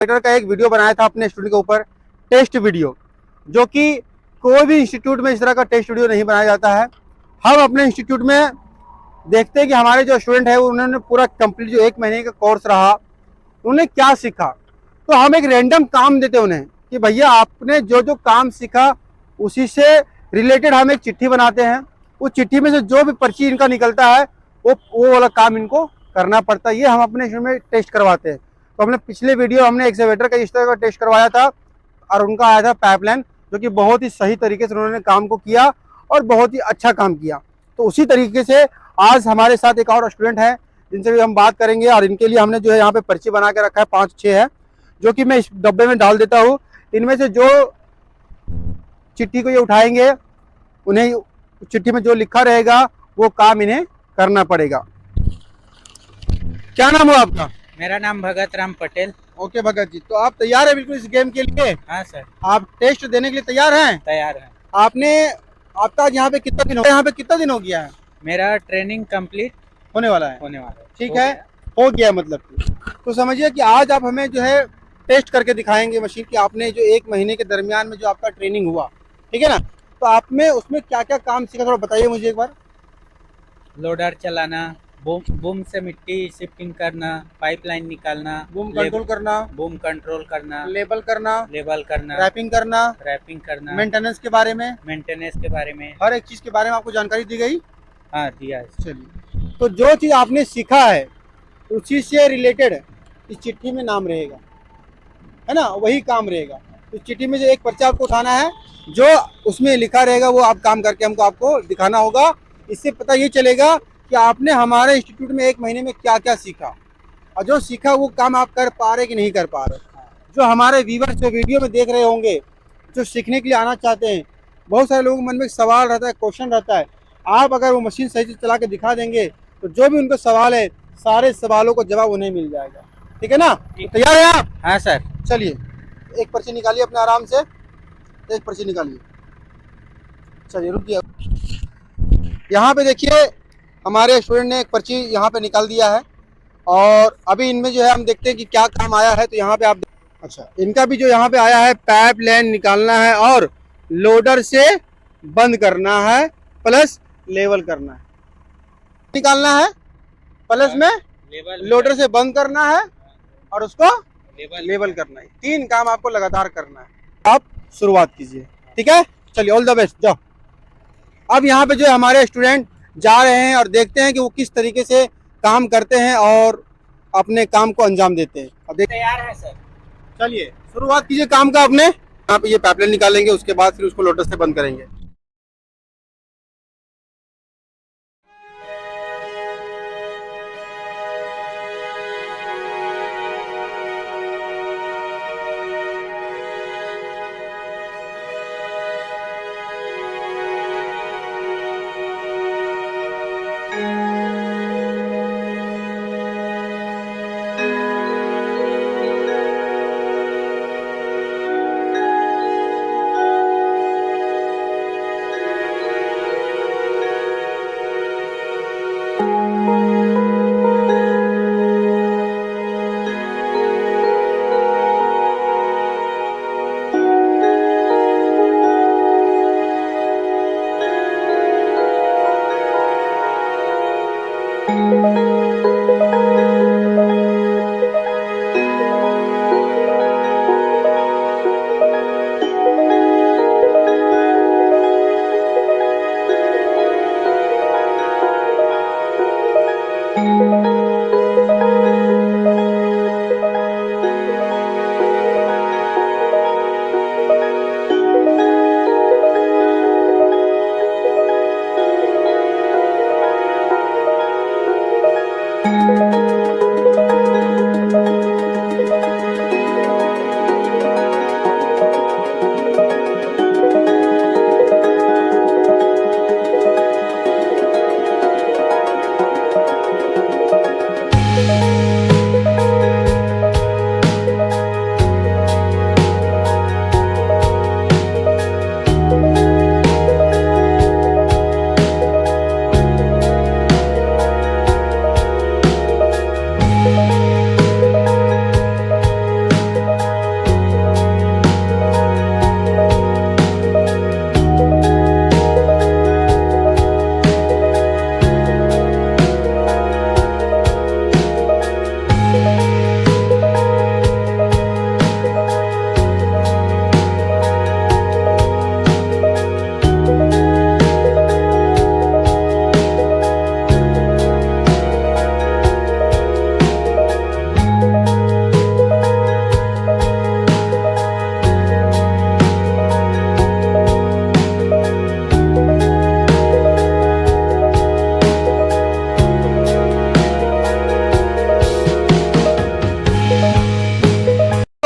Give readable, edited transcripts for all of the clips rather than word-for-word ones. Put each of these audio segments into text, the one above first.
का एक वीडियो बनाया था अपने स्टूडेंट के ऊपर, टेस्ट वीडियो, जो कि कोई भी इंस्टीट्यूट में इस तरह का टेस्ट वीडियो नहीं बनाया जाता है। हम अपने इंस्टीट्यूट में देखते हैं कि हमारे जो स्टूडेंट है उन्होंने पूरा कंप्लीट जो 1 महीने का कोर्स रहा, उन्होंने क्या सीखा। तो हम एक रैंडम काम देते हैं उन्हें कि भैया आपने जो जो काम सीखा उसी से रिलेटेड हम एक चिट्ठी बनाते हैं। उस चिट्ठी में से जो भी पर्ची इनका निकलता है वो वाला काम इनको करना पड़ता है। ये हम अपने स्टूडेंट में टेस्ट करवाते हैं। तो हमने पिछले वीडियो हमने एक्सीवेटर का इस तरह का टेस्ट करवाया था और उनका आया था पाइपलाइन, जो कि बहुत ही सही तरीके से उन्होंने काम को किया और बहुत ही अच्छा काम किया। तो उसी तरीके से आज हमारे साथ एक और स्टूडेंट है जिनसे भी हम बात करेंगे, और इनके लिए हमने जो है यहाँ पे पर्ची बना के रखा है, 5-6 है, जो कि मैं इस डब्बे में डाल देता हूँ। इनमें से जो चिट्ठी को ये उठाएंगे उन्हें चिट्ठी में जो लिखा रहेगा वो काम इन्हें करना पड़ेगा। क्या नाम हो आपका? मेरा नाम भगत राम पटेल। ओके भगत जी, तो आप तैयार है बिल्कुल इस गेम के लिए? हाँ सर, आप टेस्ट देने के लिए तैयार हैं? तैयार है। आपने आपका यहाँ पे कितना दिन हो गया? यहाँ पे कितना दिन हो गया है? मेरा ट्रेनिंग कंप्लीट होने वाला है। होने वाला है। ठीक है, हो गया मतलब कि। तो समझिए कि आज आप हमें जो है टेस्ट करके दिखाएंगे मशीन की, आपने जो 1 महीने के दरमियान में जो आपका ट्रेनिंग हुआ, ठीक है ना? तो आपने उसमें क्या क्या काम सीखा, थोड़ा बताइए मुझे एक बार। लोडर चलाना, बूम से मिट्टी शिफ्टिंग करना, पाइपलाइन निकालना, बूम कंट्रोल करना, बूम कंट्रोल करना, लेबल करना, रैपिंग रैपिंग करना, मेंटेनेंस के बारे में, मेंटेनेंस के बारे में हर एक चीज के बारे में आपको जानकारी दी गई। हाँ दिया है। चलिए, तो जो चीज आपने सीखा है उसी से रिलेटेड इस चिट्ठी में नाम रहेगा, है ना? वही काम रहेगा। तो चिट्ठी में से एक पर्चा आपको उठाना है, जो उसमें लिखा रहेगा वो आप काम करके हमको आपको दिखाना होगा। इससे पता ये चलेगा कि आपने हमारे इंस्टीट्यूट में 1 महीने में क्या क्या सीखा, और जो सीखा वो काम आप कर पा रहे कि नहीं कर पा रहे। जो हमारे व्यूवर्स जो वीडियो में देख रहे होंगे, जो सीखने के लिए आना चाहते हैं, बहुत सारे लोगों के मन में एक सवाल रहता है, क्वेश्चन रहता है। आप अगर वो मशीन सही से चला के दिखा देंगे तो जो भी उनका सवाल है, सारे सवालों को जवाब उन्हें मिल जाएगा। ठीक है ना? तैयार है आप? हाँ सर। चलिए, एक पर्ची निकालिए अपने आराम से, एक पर्ची निकालिए। चलिए रुकिए, यहाँ पे देखिए हमारे स्टूडेंट ने एक पर्ची यहाँ पे निकाल दिया है, और अभी इनमें जो है हम देखते हैं कि क्या काम आया है। तो यहाँ पे आप, अच्छा, इनका भी जो यहाँ पे आया है, पाइप लाइन निकालना है और लोडर से बंद करना है, प्लस लेवल करना है, निकालना है, प्लस में लोडर से बंद करना है और उसको लेवल करना है। 3 काम आपको लगातार करना है। आप शुरुआत कीजिए, ठीक है? चलिए, ऑल द बेस्ट, जाओ। अब यहाँ पे जो है हमारे स्टूडेंट जा रहे हैं और देखते हैं कि वो किस तरीके से काम करते हैं और अपने काम को अंजाम देते हैं। अब देख, तैयार है सर। चलिए शुरुआत कीजिए काम का अपने। यहाँ पे ये पाइपलाइन निकालेंगे, उसके बाद फिर उसको लोटर से बंद करेंगे।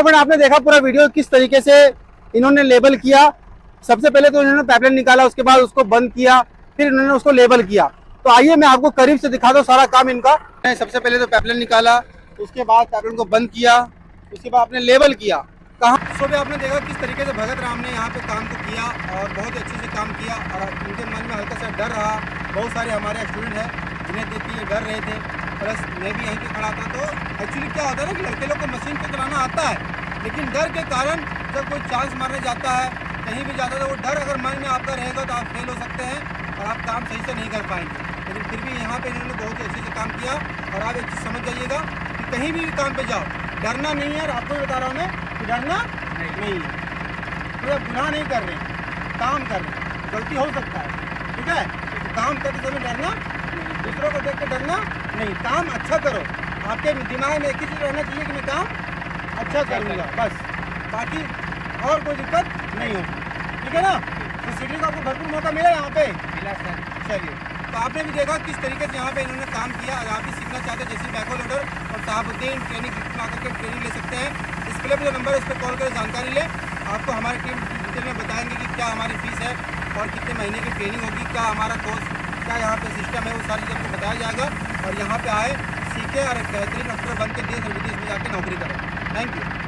फ्रेंड आपने देखा पूरा वीडियो किस तरीके से इन्होंने लेबल किया। सबसे पहले तो इन्होंने पाइपलाइन निकाला, उसके बाद उसको बंद किया, फिर इन्होंने उसको लेबल किया। तो आइए मैं आपको करीब से दिखा दूं सारा काम इनका। सबसे पहले तो पाइपलाइन निकाला, उसके बाद पाइपलाइन को बंद किया, उसके बाद आपने लेबल किया। कहाँ सो भी आपने देखा किस तरीके से भगत राम ने यहाँ पे काम को किया और बहुत अच्छे से काम किया। और उनके मन में हल्का सा डर रहा। बहुत सारे हमारे स्टूडेंट हैं जिन्हें देख के ये डर रहे थे, प्लस मैं भी यहीं पे खड़ा था। तो एक्चुअली क्या होता है ना कि लड़के लोग को मशीन को चलाना आता है, लेकिन डर के कारण जब कोई चांस मारने जाता है, कहीं भी जाता है, तो वो डर अगर मन में आपका रहेगा तो आप फेल हो सकते हैं और आप काम सही से नहीं कर पाएंगे। लेकिन फिर भी यहाँ पे इन्होंने बहुत ही अच्छे से काम किया। और आप एक चीज़ समझ जाइएगा कि कहीं भी काम पे जाओ, डरना नहीं है। और आपको भी बता रहा हूँ मैं कि डरना नहीं है। तो आप गुनाह नहीं कर रहे हैं, काम कर रहे हैं, गलती हो सकता है, ठीक है। तो काम करते समय डरना नहीं, दूसरों को देख के डरना नहीं, काम अच्छा करो। आपके दिमाग में एक ही चीज़ रहना चाहिए कि मैं काम अच्छा करूँगा, बस, बाकी और कोई दिक्कत नहीं होगी, ठीक है ना। तो सीढ़ी का आपको भरपूर मौका मिला यहाँ पे, मिला सर। चलिए। तो आपने भी देखा किस तरीके से यहाँ पे इन्होंने काम किया। अगर आप भी सीखना चाहते हैं जैसे बैकहो लोडर और साहबुद्दीन ट्रेनिंग में आकर के ट्रेनिंग ले सकते हैं। डिस्प्ले पे जो नंबर है उस पर कॉल करें, जानकारी लें। आपको हमारी टीम डिटेल में बताएंगे कि क्या हमारी फीस है और कितने महीने की ट्रेनिंग होगी, क्या हमारा कोर्स, क्या यहाँ पे सिस्टम है, वो सारी चीज़ आपको बताया जाएगा। और यहाँ पे आए, सीखें और एक बेहतरीन डॉक्टर बन के देश और विदेश में जाकर नौकरी करें। Thank you.